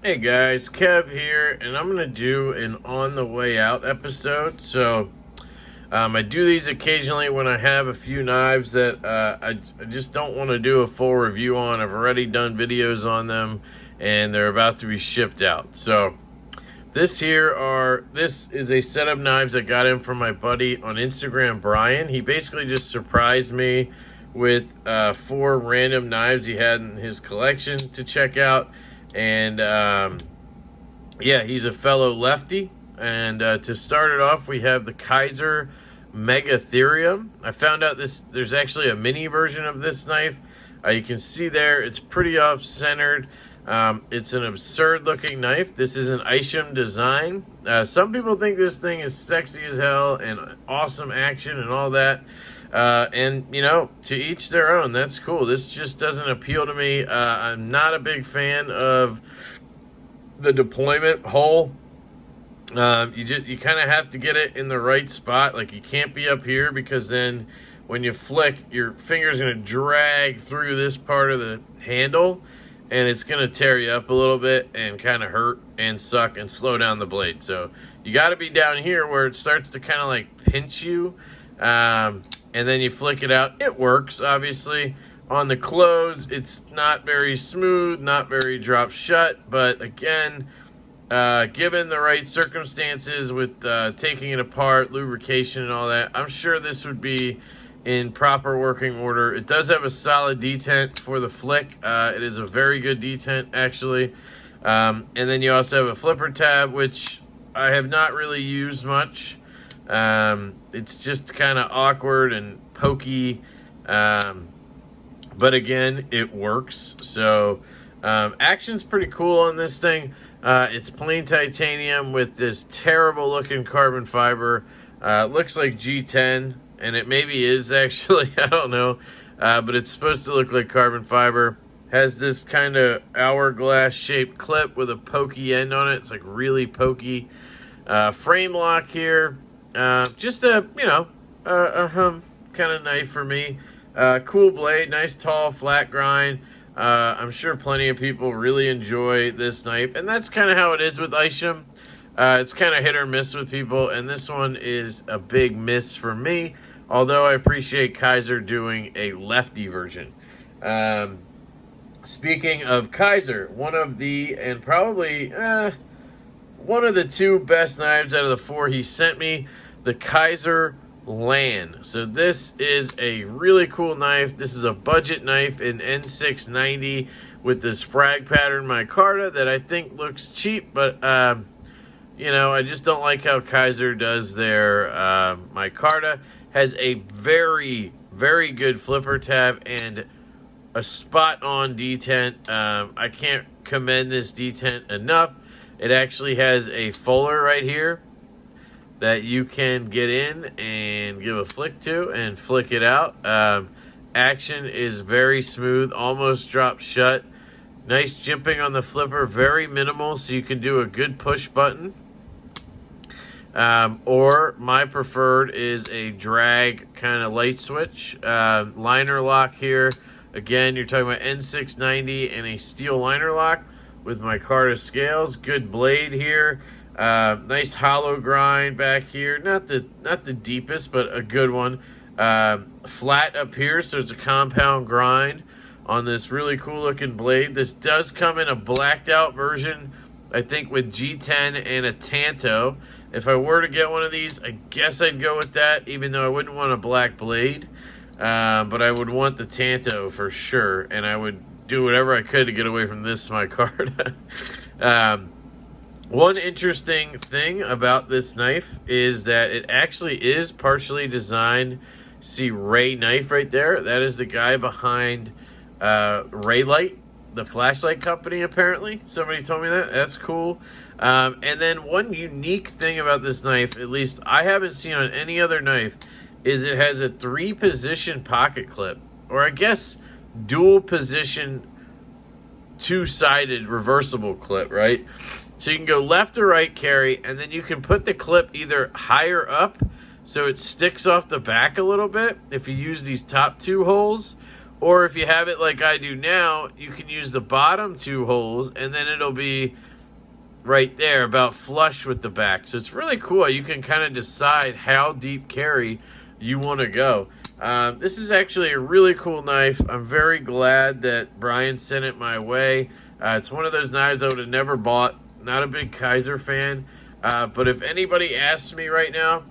Hey guys, Kev here, and I'm going to do an on the way out episode. I do these occasionally when I have a few knives that I just don't want to do a full review on. I've already done videos on them, and they're about to be shipped out. So, this is a set of knives I got in from my buddy on Instagram, Brian. He basically just surprised me with 4 random knives he had in his collection to check out. And yeah, he's a fellow lefty. And to start it off, we have the Kizer Megatherium. I found out there's actually a mini version of this knife. You can see there, it's pretty off-centered. It's an absurd looking knife. This is an Isham design. Some people think this thing is sexy as hell and awesome action and all that. And, you know, to each their own. That's cool. This just doesn't appeal to me. I'm not a big fan of the deployment hole. You kind of have to get it in the right spot. Like, you can't be up here because then when you flick, your finger's going to drag through this part of the handle, and it's going to tear you up a little bit and kind of hurt and suck and slow down the blade. So you got to be down here where it starts to kind of like pinch you. And then you flick it out. It works, obviously. On the close, it's not very smooth, not very drop shut. But again, given the right circumstances with taking it apart, lubrication and all that, I'm sure this would be in proper working order. It does have a solid detent for the flick. It is a very good detent, actually. And then you also have a flipper tab, which I have not really used much. It's just kind of awkward and pokey, but again, it works. So action's pretty cool on this thing. It's plain titanium with this terrible looking carbon fiber. It looks like G10, and it maybe is actually, I don't know, but it's supposed to look like carbon fiber. Has this kind of hourglass shaped clip with a pokey end on it. It's like really pokey. Frame lock here. Just a, you know, kind of knife for me. Cool blade, nice tall flat grind. I'm sure plenty of people really enjoy this knife, and that's kind of how it is with Isham. It's kind of hit or miss with people, and this one is a big miss for me, although I appreciate Kizer doing a lefty version. Speaking of Kizer, one of the, and probably one of the 2 best knives out of the 4 he sent me, the Kizer Land. So this is a really cool knife. This is a budget knife in N690 with this frag pattern micarta that I think looks cheap, but you know, I just don't like how Kizer does their micarta. Has a very, very good flipper tab and a spot-on detent. I can't commend this detent enough. It actually has a fuller right here that you can get in and give a flick to and flick it out. Action is very smooth, almost drop shut. Nice jimping on the flipper, very minimal, so you can do a good push button. Or my preferred is a drag kind of light switch. Liner lock here. Again, you're talking about N690 and a steel liner lock with micarta scales. Good blade here. Nice hollow grind back here. Not the deepest, but a good one. Flat up here, so it's a compound grind on this really cool looking blade. This does come in a blacked out version, I think, with G10 and a Tanto. If I were to get one of these, I guess I'd go with that, even though I wouldn't want a black blade. But I would want the Tanto for sure, and I would do whatever I could to get away from this micarta. One interesting thing about this knife is that it actually is partially designed. See Ray Knife right there? That is the guy behind Raylight, the flashlight company, apparently. Somebody told me that. That's cool. And then one unique thing about this knife, at least I haven't seen on any other knife, is it has a 3-position pocket clip. Or I guess dual position 2-sided reversible clip, right? So you can go left or right carry, and then you can put the clip either higher up so it sticks off the back a little bit if you use these top 2 holes, Or if you have it like I do now, you can use the bottom 2 holes, and then it'll be right there, about flush with the back. So it's really cool. You can kind of decide how deep carry you want to go. This is actually a really cool knife. I'm very glad that Brian sent it my way. It's one of those knives I would have never bought. Not a big Kizer fan. But if anybody asks me right now,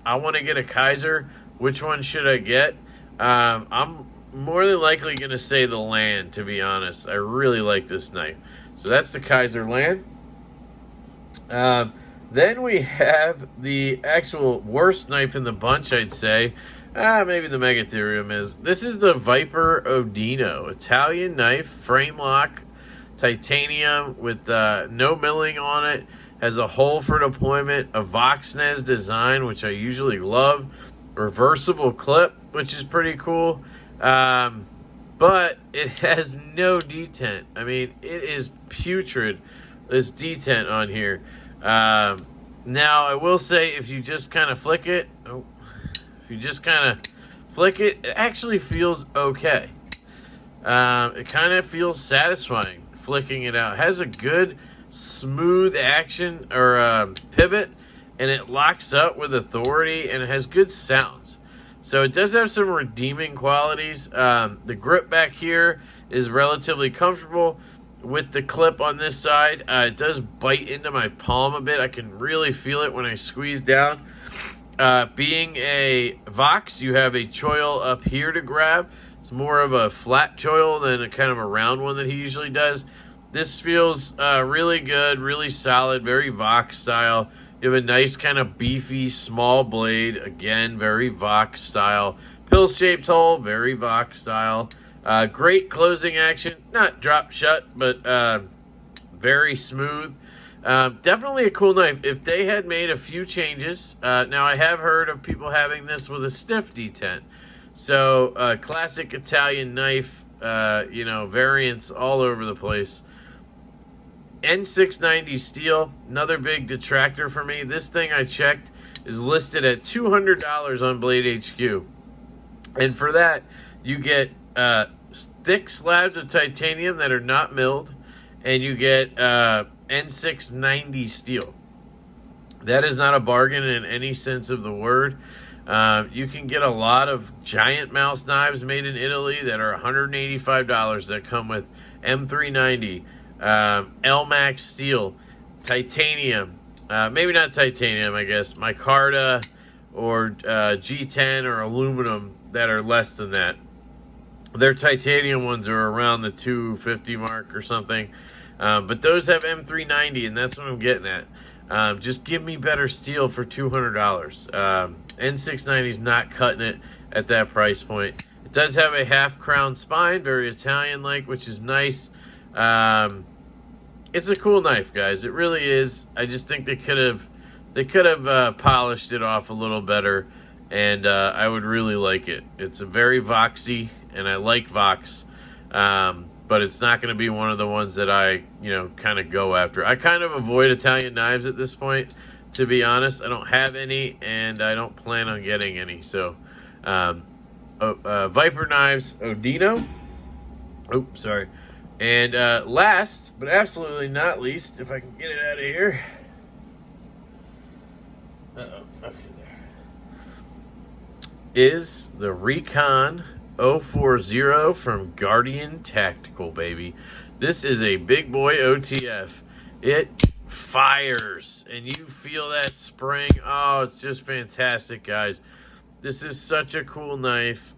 I want to get a Kizer, which one should I get? I'm more than likely going to say the Land, to be honest. I really like this knife. So that's the Kizer Land. Then we have the actual worst knife in the bunch, I'd say. Maybe the Megatherium is. This is the Viper Odino. Italian knife, frame lock, titanium with no milling on it. Has a hole for deployment, a Voxnez design, which I usually love. Reversible clip, which is pretty cool. But it has no detent. I mean, it is putrid, this detent on here. Now, I will say, if you just kind of flick it, it actually feels okay. It kind of feels satisfying flicking it out. It has a good smooth action or pivot, and it locks up with authority, and it has good sounds. So it does have some redeeming qualities. The grip back here is relatively comfortable with the clip on this side. It does bite into my palm a bit. I can really feel it when I squeeze down. Being a Vox, you have a choil up here to grab. It's more of a flat choil than a kind of a round one that he usually does. This feels really good, really solid, very Vox style. You have a nice kind of beefy small blade. Again, very Vox style. Pill-shaped hole, very Vox style. Great closing action. Not drop shut, but very smooth. Definitely a cool knife. If they had made a few changes, now I have heard of people having this with a stiff detent. So classic Italian knife, variants all over the place. N690 steel, another big detractor for me. This thing I checked is listed at $200 on Blade HQ. And for that, you get thick slabs of titanium that are not milled, and you get N690 steel. That is not a bargain in any sense of the word. You can get a lot of giant mouse knives made in Italy that are $185 that come with M390, LMAX steel, titanium, maybe not titanium, I guess, micarta or G10 or aluminum that are less than that. Their titanium ones are around the $250 mark or something. But those have M390, and that's what I'm getting at. Just give me better steel for $200. N690 is not cutting it at that price point. It does have a half crown spine, very Italian-like, which is nice. It's a cool knife, guys. It really is. I just think they could have polished it off a little better, and I would really like it. It's a very Voxy, and I like Vox. But it's not going to be one of the ones that I, kind of go after. I kind of avoid Italian knives at this point, to be honest. I don't have any, and I don't plan on getting any. So, Viper knives, Odino. Oops, sorry. And last, but absolutely not least, if I can get it out of here. Okay, there. Is the Recon 040 from Guardian Tactical, baby. This is a big boy OTF. It fires, and you feel that spring. Oh, it's just fantastic, guys. This is such a cool knife.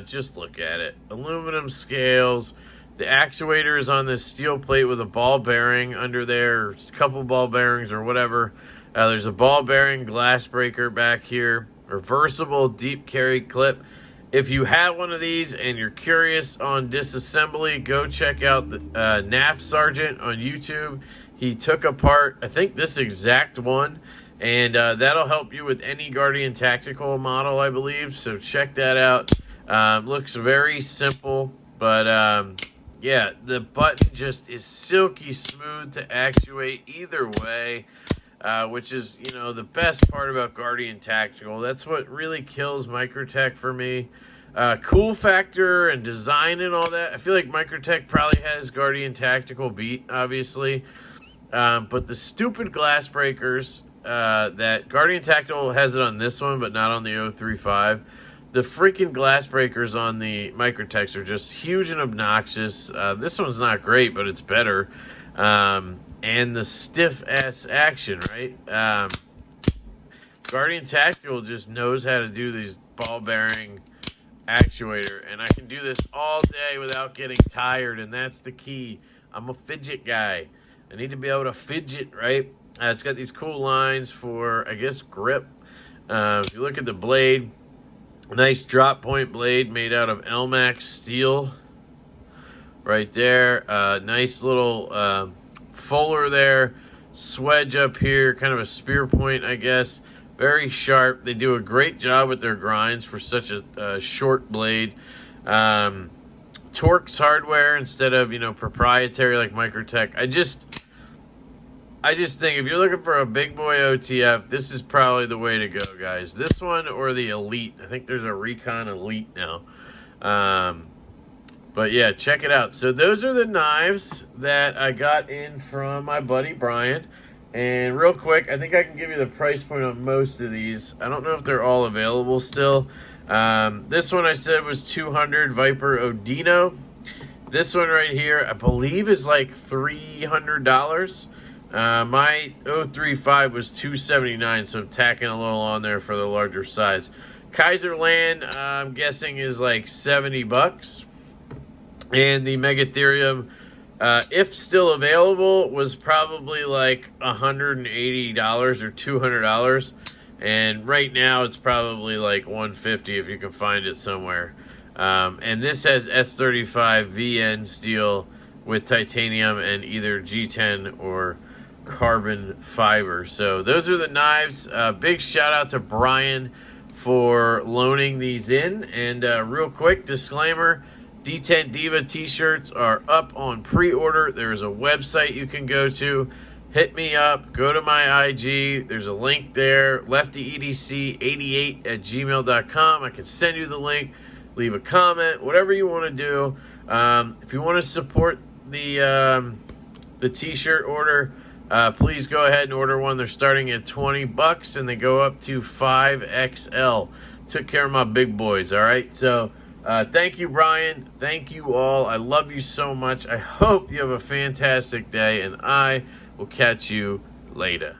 Just look at it. Aluminum scales. The actuator is on this steel plate with a ball bearing under there, a couple ball bearings or whatever. There's a ball bearing glass breaker back here. Reversible deep carry clip. If you have one of these and you're curious on disassembly, go check out the NAF Sergeant on YouTube. He took apart, I think, this exact one, and that'll help you with any Guardian Tactical model, I believe. So check that out. Looks very simple, but yeah, the button just is silky smooth to actuate either way. Which is, the best part about Guardian Tactical. That's what really kills Microtech for me. cool factor and design and all that, I feel like Microtech probably has Guardian Tactical beat, obviously. But the stupid glass breakers, that Guardian Tactical has it on this one, but not on the 035. The freaking glass breakers on the Microtechs are just huge and obnoxious. This one's not great, but it's better. And the stiff-ass action, right? Guardian Tactical just knows how to do these ball-bearing actuator, and I can do this all day without getting tired, and that's the key. I'm a fidget guy. I need to be able to fidget, right? It's got these cool lines for, I guess, grip. If you look at the blade, a nice drop point blade made out of Elmax steel right there. Nice little fuller there. Swedge up here, kind of a spear point, I guess. Very sharp. They do a great job with their grinds for such a short blade. Torx hardware instead of, proprietary like Microtech. I just think if you're looking for a big boy OTF, this is probably the way to go, guys. This one or the Elite. I think there's a Recon Elite now. But yeah, check it out. So those are the knives that I got in from my buddy Brian. And real quick, I think I can give you the price point on most of these. I don't know if they're all available still. This one I said was 200 Viper Odino. This one right here, I believe, is like $300. My 035 was $279, so I'm tacking a little on there for the larger size. Kizer Land, I'm guessing, is like $70. And the Megatherium, if still available, was probably like $180 or $200. And right now it's probably like $150 if you can find it somewhere. And this has S35 VN steel with titanium and either G10 or carbon fiber. So those are the knives. Big shout out to Brian for loaning these in. And real quick disclaimer, D10 Diva t-shirts are up on pre-order. There's a website you can go to. Hit me up. Go to my IG. There's a link there. LeftyEDC88@gmail.com. I can send you the link. Leave a comment. Whatever you want to do. If you want to support the t-shirt order, please go ahead and order one. They're starting at $20 and they go up to 5XL. Took care of my big boys, all right? So thank you, Brian. Thank you all. I love you so much. I hope you have a fantastic day, and I will catch you later.